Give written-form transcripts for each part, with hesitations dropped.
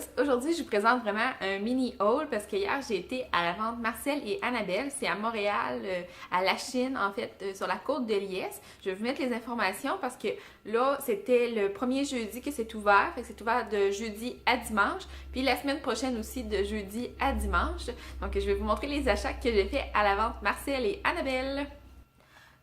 tous! Aujourd'hui, je vous présente vraiment un mini haul parce que hier, j'ai été à la vente Marcel et Annabelle. C'est à Montréal, à La Chine, en fait, sur la côte de Liesse. Je vais vous mettre les informations parce que là, c'était le premier jeudi que c'est ouvert. Fait que c'est ouvert de jeudi à dimanche. Puis la semaine prochaine aussi, de jeudi à dimanche. Donc, je vais vous montrer les achats que j'ai fait à la vente Marcel et Annabelle.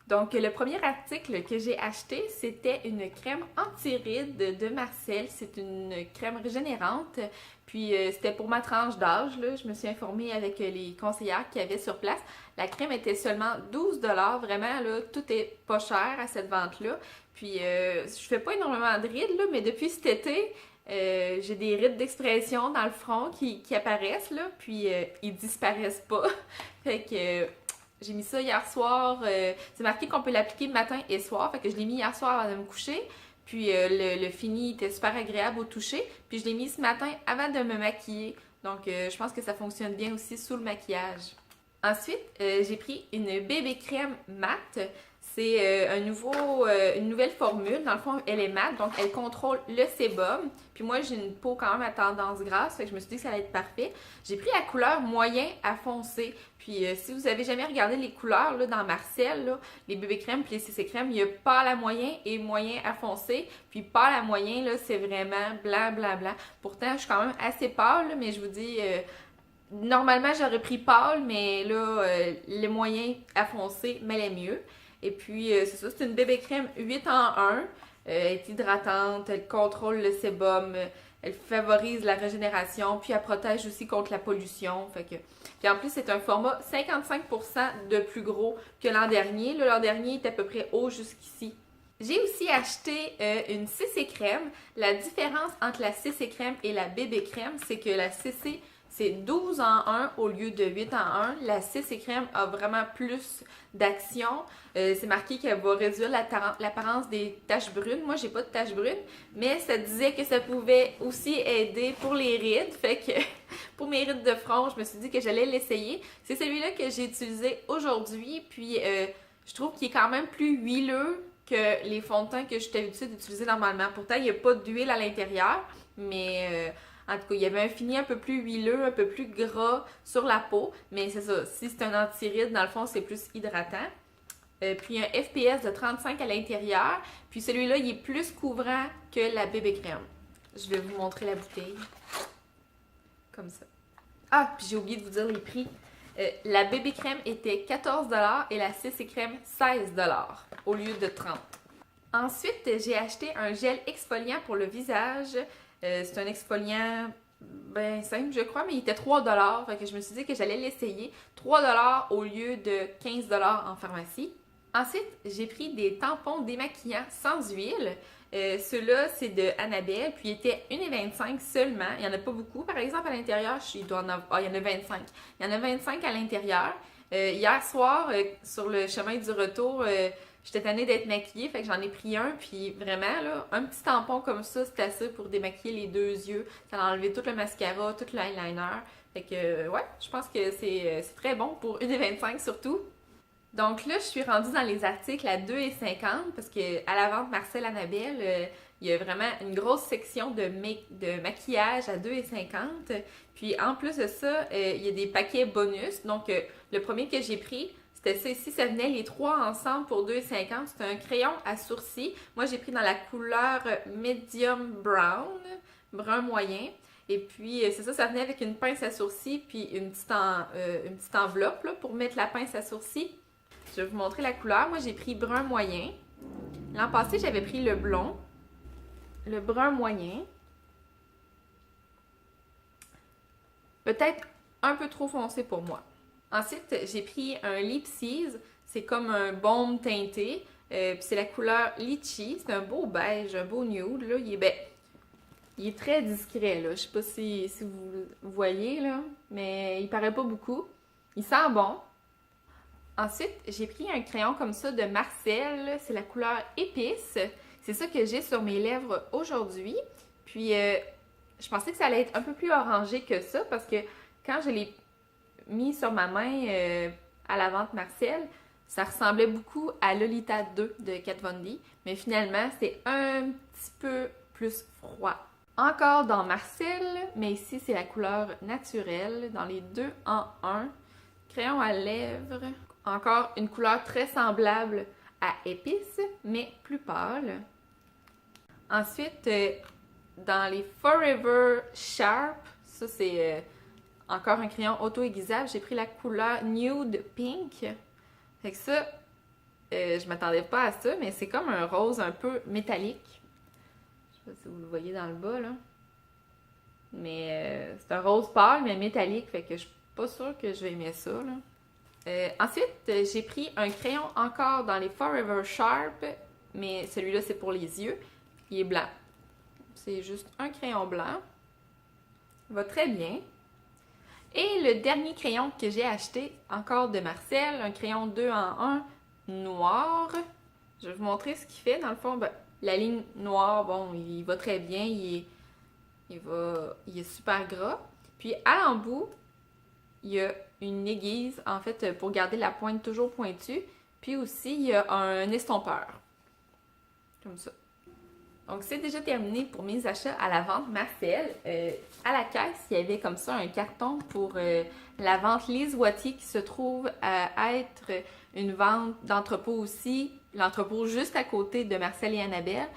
Donc, le premier article que j'ai acheté, c'était une crème anti-rides de Marcel. C'est une crème régénérante. Puis, c'était pour ma tranche d'âge. Je me suis informée avec les conseillères qu'il y avait sur place. La crème était seulement 12 $. Vraiment, là, tout est pas cher à cette vente-là. Puis, je fais pas énormément de rides, là, mais depuis cet été, j'ai des rides d'expression dans le front qui apparaissent, là. Puis, ils disparaissent pas. Fait que... j'ai mis ça hier soir. C'est marqué qu'on peut l'appliquer matin et soir. Fait que je l'ai mis hier soir avant de me coucher. Puis le fini était super agréable au toucher. Puis je l'ai mis ce matin avant de me maquiller. Donc je pense que ça fonctionne bien aussi sous le maquillage. Ensuite, j'ai pris une bébé crème mat. C'est une nouvelle formule. Dans le fond, elle est mat, donc elle contrôle le sébum. Puis moi, j'ai une peau quand même à tendance grasse, fait que je me suis dit que ça allait être parfait. J'ai pris la couleur moyen à foncé. Puis si vous avez jamais regardé les couleurs là, dans Marcel, là, les bébés crèmes puis les CC crèmes, il y a pâle à moyen et moyen à foncé. Puis pâle à moyen, là, c'est vraiment blanc, blanc, blanc. Pourtant, je suis quand même assez pâle, là, mais je vous dis... normalement, j'aurais pris pâle, mais là, le moyen à foncé m'allait mieux. Et puis, c'est ça, c'est une bébé crème 8 en 1. Elle est hydratante, elle contrôle le sébum, elle favorise la régénération, puis elle protège aussi contre la pollution. Fait que... Puis en plus, c'est un format 55% de plus gros que l'an dernier. L'an dernier est à peu près haut jusqu'ici. J'ai aussi acheté une CC crème. La différence entre la CC crème et la bébé crème, c'est que la CC... c'est 12 en 1 au lieu de 8 en 1. La CC crème a vraiment plus d'action. C'est marqué qu'elle va réduire l'apparence des taches brunes. Moi, j'ai pas de taches brunes, mais ça disait que ça pouvait aussi aider pour les rides. Fait que pour mes rides de front, je me suis dit que j'allais l'essayer. C'est celui-là que j'ai utilisé aujourd'hui. Puis, je trouve qu'il est quand même plus huileux que les fonds de teint que j'étais habituée d'utiliser normalement. Pourtant, il n'y a pas d'huile à l'intérieur, mais... en tout cas, il y avait un fini un peu plus huileux, un peu plus gras sur la peau. Mais c'est ça, si c'est un anti-ride, dans le fond, c'est plus hydratant. Puis un FPS de 35 à l'intérieur. Puis celui-là, il est plus couvrant que la bébé crème. Je vais vous montrer la bouteille. Comme ça. Ah, puis j'ai oublié de vous dire les prix. La bébé crème était 14 $ et la CC crème 16 $ au lieu de 30. Ensuite, j'ai acheté un gel exfoliant pour le visage. C'est un exfoliant ben simple, je crois, mais il était 3 $. Fait que je me suis dit que j'allais l'essayer. 3 $ au lieu de 15 $ en pharmacie. Ensuite, j'ai pris des tampons démaquillants sans huile. Ceux-là, c'est de Annabelle, puis il était 1,25 seulement. Il n'y en a pas beaucoup, par exemple, à l'intérieur. Il doit en avoir... Ah, il y en a 25. Il y en a 25 à l'intérieur. Hier soir, sur le chemin du retour... j'étais tannée d'être maquillée, fait que j'en ai pris un, puis vraiment, là, un petit tampon comme ça, c'est assez pour démaquiller les deux yeux. Ça a enlevé tout le mascara, tout l'eyeliner. Fait que, ouais, je pense que c'est très bon pour 1,25 surtout. Donc là, je suis rendue dans les articles à 2,50 parce que à la vente Marcel Annabelle, il y a vraiment une grosse section de maquillage à 2,50. Puis en plus de ça, il y a des paquets bonus. Donc le premier que j'ai pris, c'était ça ici, ça venait les trois ensemble pour 2,50. C'était un crayon à sourcils. Moi, j'ai pris dans la couleur medium brown, brun moyen. Et puis, c'est ça, ça venait avec une pince à sourcils puis une petite enveloppe là, pour mettre la pince à sourcils. Je vais vous montrer la couleur. Moi, j'ai pris brun moyen. L'an passé, j'avais pris le blond. Le brun moyen. Peut-être un peu trop foncé pour moi. Ensuite, j'ai pris un Lip Tease. C'est comme un baume teinté. Puis c'est la couleur Litchi. C'est un beau beige, un beau nude. Là. Il est très discret. Là. Je sais pas si vous voyez, là, mais il paraît pas beaucoup. Il sent bon. Ensuite, j'ai pris un crayon comme ça de Marcel. C'est la couleur épice. C'est ça que j'ai sur mes lèvres aujourd'hui. Puis, je pensais que ça allait être un peu plus orangé que ça parce que quand je l'ai mis sur ma main à la vente Marcel, ça ressemblait beaucoup à Lolita 2 de Kat Von D, mais finalement, c'est un petit peu plus froid. Encore dans Marcel, mais ici c'est la couleur naturelle, dans les 2 en 1. Crayon à lèvres, encore une couleur très semblable à épices, mais plus pâle. Ensuite, dans les Forever Sharp, ça c'est encore un crayon auto-aiguisable, j'ai pris la couleur Nude Pink. Fait que ça, je m'attendais pas à ça, mais c'est comme un rose un peu métallique. Je sais pas si vous le voyez dans le bas, là. Mais c'est un rose pâle, mais métallique, fait que je suis pas sûre que je vais aimer ça, là. Ensuite, j'ai pris un crayon encore dans les Forever Sharp, mais celui-là, c'est pour les yeux. Il est blanc. C'est juste un crayon blanc. Il va très bien. Et le dernier crayon que j'ai acheté, encore de Marcel, un crayon 2 en 1 noir. Je vais vous montrer ce qu'il fait. Dans le fond, ben, la ligne noire, bon, il va très bien. Il est super gras. Puis à l'embout, il y a une aiguise, en fait, pour garder la pointe toujours pointue. Puis aussi, il y a un estompeur. Comme ça. Donc, c'est déjà terminé pour mes achats à la vente Marcel. À la caisse, il y avait comme ça un carton pour la vente Lise Wattier qui se trouve à être une vente d'entrepôt aussi. L'entrepôt juste à côté de Marcel et Annabelle.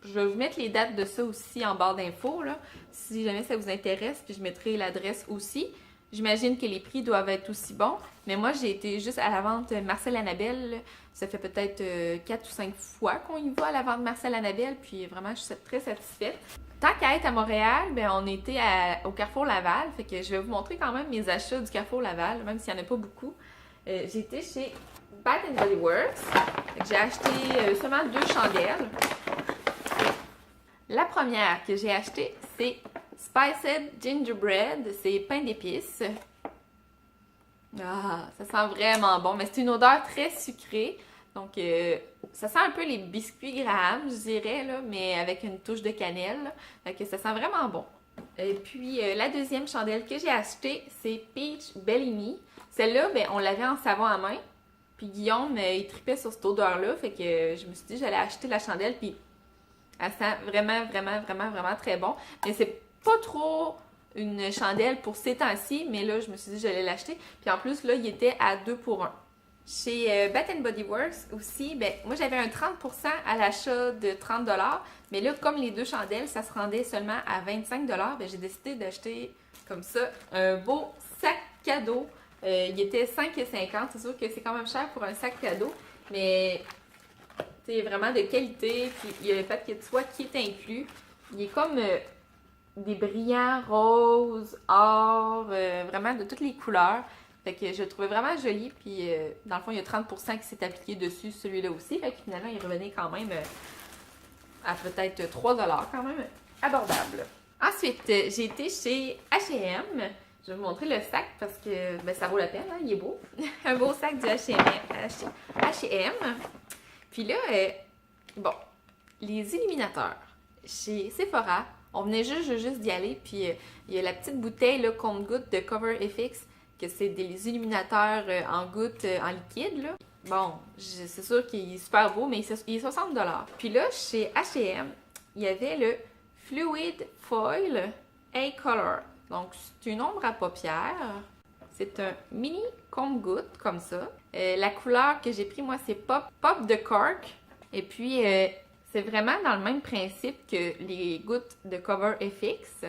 Je vais vous mettre les dates de ça aussi en barre d'infos, là, si jamais ça vous intéresse. Puis je mettrai l'adresse aussi. J'imagine que les prix doivent être aussi bons. Mais moi, j'ai été juste à la vente Marcel Annabelle. Ça fait peut-être 4 ou 5 fois qu'on y va à la vente Marcel Annabelle. Puis vraiment, je suis très satisfaite. Tant qu'à être à Montréal, ben, on était au Carrefour Laval. Fait que je vais vous montrer quand même mes achats du Carrefour Laval, même s'il n'y en a pas beaucoup. J'ai été chez Bath Body Works. J'ai acheté seulement 2 chandelles. La première que j'ai achetée, c'est Spiced Gingerbread, c'est pain d'épices. Ah, ça sent vraiment bon, mais c'est une odeur très sucrée. Donc, ça sent un peu les biscuits Graham, je dirais, là, mais avec une touche de cannelle. Fait que ça sent vraiment bon. Et puis, la deuxième chandelle que j'ai achetée, c'est Peach Bellini. Celle-là, ben, on l'avait en savon à main. Puis Guillaume, il tripait sur cette odeur-là. Fait que je me suis dit, j'allais acheter la chandelle. Puis, elle sent vraiment très bon. Mais c'est pas trop une chandelle pour ces temps-ci, mais là, je me suis dit que j'allais l'acheter. Puis en plus, là, il était à 2 pour 1. Chez Bath Body Works aussi, ben, moi, j'avais un 30% à l'achat de 30$. Mais là, comme les 2 chandelles, ça se rendait seulement à 25$, ben, j'ai décidé d'acheter comme ça un beau sac cadeau. Il était 5,50$. C'est sûr que c'est quand même cher pour un sac cadeau, mais c'est vraiment de qualité. Puis il y a le fait que tu vois qui est inclus. Il est comme des brillants roses, or, vraiment de toutes les couleurs. Fait que je le trouvais vraiment joli. Puis dans le fond, il y a 30% qui s'est appliqué dessus, celui-là aussi. Fait que finalement, il revenait quand même à peut-être 3$ quand même abordable. Ensuite, j'ai été chez H&M. Je vais vous montrer le sac parce que ben, ça vaut la peine, hein? Il est beau. Un beau sac du H&M. Puis là, bon, les illuminateurs chez Sephora, on venait juste d'y aller, puis il y a la petite bouteille là, compte-gouttes de Cover FX, que c'est des illuminateurs en gouttes, en liquide, là. Bon, c'est sûr qu'il est super beau, mais il est 60$. Puis là, chez H&M, il y avait le Fluid Foil A-Color. Donc, c'est une ombre à paupières. C'est un mini compte-gouttes, comme ça. La couleur que j'ai pris, moi, c'est Pop de Cork. Et puis, c'est vraiment dans le même principe que les gouttes de Cover FX,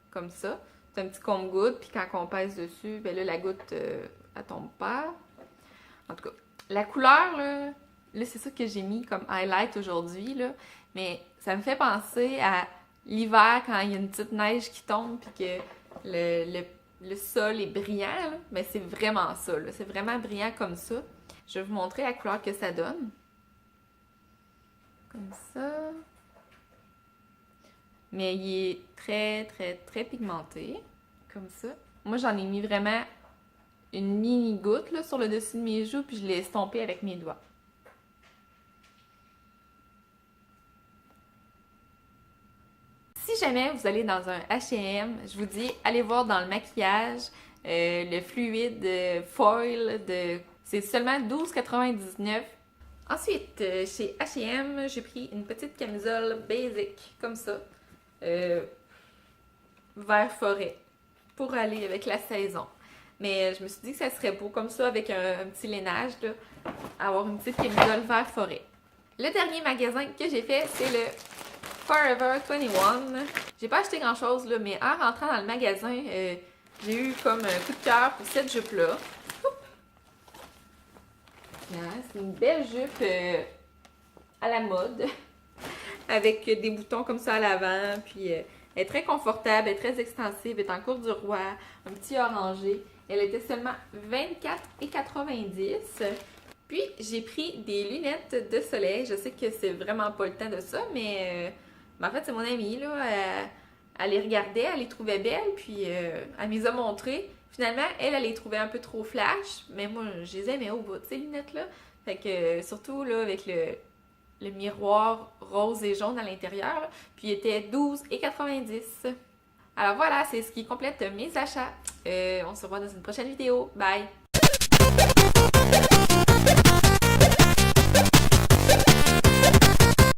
comme ça. C'est un petit compte-gouttes, puis quand on pèse dessus, ben là, la goutte, elle tombe pas. En tout cas, la couleur, là c'est ça que j'ai mis comme highlight aujourd'hui, là. Mais ça me fait penser à l'hiver, quand il y a une petite neige qui tombe, puis que le sol est brillant, là. Mais c'est vraiment ça, là. C'est vraiment brillant comme ça. Je vais vous montrer la couleur que ça donne. Comme ça. Mais il est très pigmenté. Comme ça. Moi, j'en ai mis vraiment une mini goutte là, sur le dessus de mes joues, puis je l'ai estompé avec mes doigts. Si jamais vous allez dans un H&M, je vous dis, allez voir dans le maquillage, le fluide foil, c'est seulement 12,99$. Ensuite, chez H&M, j'ai pris une petite camisole basic, comme ça. vert forêt pour aller avec la saison. Mais je me suis dit que ça serait beau comme ça avec un petit lainage, là, avoir une petite camisole vert forêt. Le dernier magasin que j'ai fait, c'est le Forever 21. J'ai pas acheté grand chose, là, mais en rentrant dans le magasin, j'ai eu comme un coup de cœur pour cette jupe-là. C'est une belle jupe à la mode, avec des boutons comme ça à l'avant, puis elle est très confortable, elle est très extensive, elle est en cours du roi, un petit orangé. Elle était seulement 24,90 $. Puis j'ai pris des lunettes de soleil. Je sais que c'est vraiment pas le temps de ça, mais en fait c'est mon amie là. Elle les regardait, elle les trouvait belles, puis elle me les a montrées. Finalement, elle les trouvait un peu trop flash, mais moi je les aimais au bout de ces lunettes là. Fait que surtout là avec le miroir rose et jaune à l'intérieur, là, puis il était 12,90 $. Alors voilà, c'est ce qui complète mes achats. On se revoit dans une prochaine vidéo. Bye!